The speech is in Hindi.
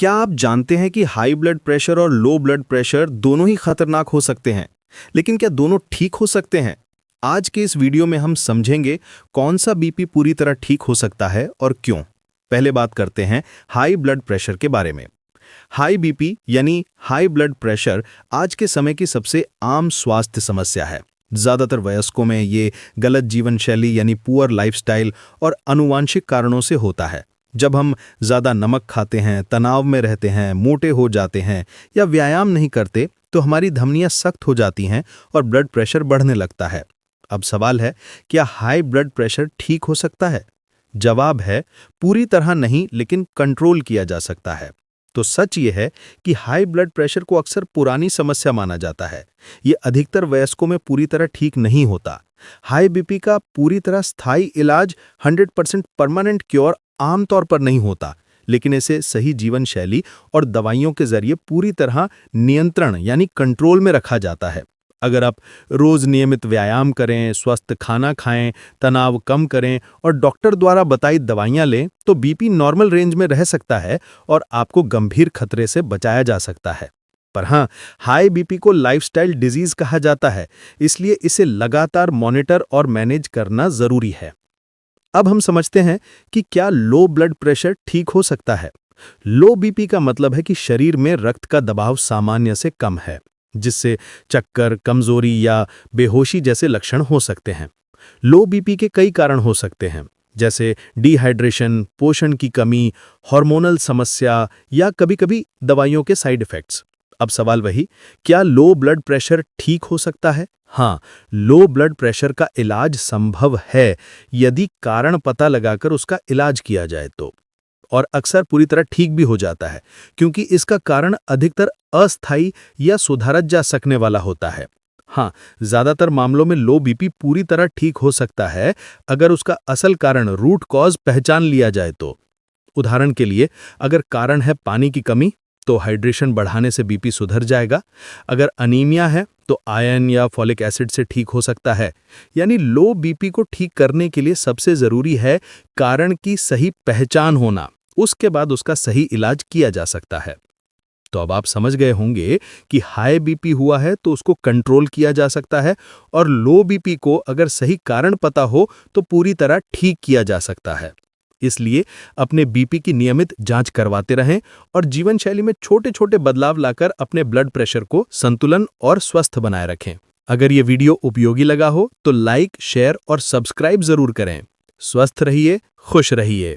क्या आप जानते हैं कि हाई ब्लड प्रेशर और लो ब्लड प्रेशर दोनों ही खतरनाक हो सकते हैं, लेकिन क्या दोनों ठीक हो सकते हैं? आज के इस वीडियो में हम समझेंगे कौन सा बीपी पूरी तरह ठीक हो सकता है और क्यों। पहले बात करते हैं हाई ब्लड प्रेशर के बारे में। हाई बीपी यानी हाई ब्लड प्रेशर आज के समय की सबसे आम स्वास्थ्य समस्या है। ज्यादातर वयस्कों में ये गलत जीवन शैली यानी पुअर लाइफस्टाइल और आनुवांशिक कारणों से होता है। जब हम ज़्यादा नमक खाते हैं, तनाव में रहते हैं, मोटे हो जाते हैं या व्यायाम नहीं करते तो हमारी धमनियां सख्त हो जाती हैं और ब्लड प्रेशर बढ़ने लगता है। अब सवाल है, क्या हाई ब्लड प्रेशर ठीक हो सकता है? जवाब है, पूरी तरह नहीं, लेकिन कंट्रोल किया जा सकता है। तो सच ये है कि हाई ब्लड प्रेशर को अक्सर पुरानी समस्या माना जाता है। ये अधिकतर वयस्कों में पूरी तरह ठीक नहीं होता। हाई बीपी का पूरी तरह स्थायी इलाज 100% परमानेंट क्योर आमतौर पर नहीं होता, लेकिन इसे सही जीवन शैली और दवाइयों के जरिए पूरी तरह नियंत्रण यानी कंट्रोल में रखा जाता है। अगर आप रोज नियमित व्यायाम करें, स्वस्थ खाना खाएं, तनाव कम करें और डॉक्टर द्वारा बताई दवाइयां लें, तो बीपी नॉर्मल रेंज में रह सकता है और आपको गंभीर खतरे से बचाया जा सकता है। पर हाँ, हाई बीपी को लाइफस्टाइल डिजीज कहा जाता है, इसलिए इसे लगातार मॉनिटर और मैनेज करना जरूरी है। अब हम समझते हैं कि क्या लो ब्लड प्रेशर ठीक हो सकता है। लो बीपी का मतलब है कि शरीर में रक्त का दबाव सामान्य से कम है, जिससे चक्कर, कमजोरी या बेहोशी जैसे लक्षण हो सकते हैं। लो बीपी के कई कारण हो सकते हैं, जैसे डिहाइड्रेशन, पोषण की कमी, हार्मोनल समस्या या कभी-कभी दवाइयों के साइड इफेक्ट्स। अब सवाल वही, क्या लो ब्लड प्रेशर ठीक हो सकता है? हाँ, लो ब्लड प्रेशर का इलाज संभव है यदि कारण पता लगाकर उसका इलाज किया जाए तो, और अक्सर पूरी तरह ठीक भी हो जाता है, क्योंकि इसका कारण अधिकतर अस्थायी या सुधारा जा सकने वाला होता है। हाँ, ज्यादातर मामलों में लो बीपी पूरी तरह ठीक हो सकता है अगर उसका असल कारण, रूट कॉज, पहचान लिया जाए तो। उदाहरण के लिए, अगर कारण है पानी की कमी, तो हाइड्रेशन बढ़ाने से बीपी सुधर जाएगा। अगर अनीमिया है तो आयरन या फॉलिक एसिड से ठीक हो सकता है। यानी लो बीपी को ठीक करने के लिए सबसे जरूरी है कारण की सही पहचान होना, उसके बाद उसका सही इलाज किया जा सकता है। तो अब आप समझ गए होंगे कि हाई बीपी हुआ है तो उसको कंट्रोल किया जा सकता है, और लो बीपी को अगर सही कारण पता हो तो पूरी तरह ठीक किया जा सकता है। इसलिए अपने बीपी की नियमित जांच करवाते रहें और जीवन शैली में छोटे छोटे बदलाव लाकर अपने ब्लड प्रेशर को संतुलन और स्वस्थ बनाए रखें। अगर ये वीडियो उपयोगी लगा हो तो लाइक, शेयर और सब्सक्राइब जरूर करें। स्वस्थ रहिए, खुश रहिए।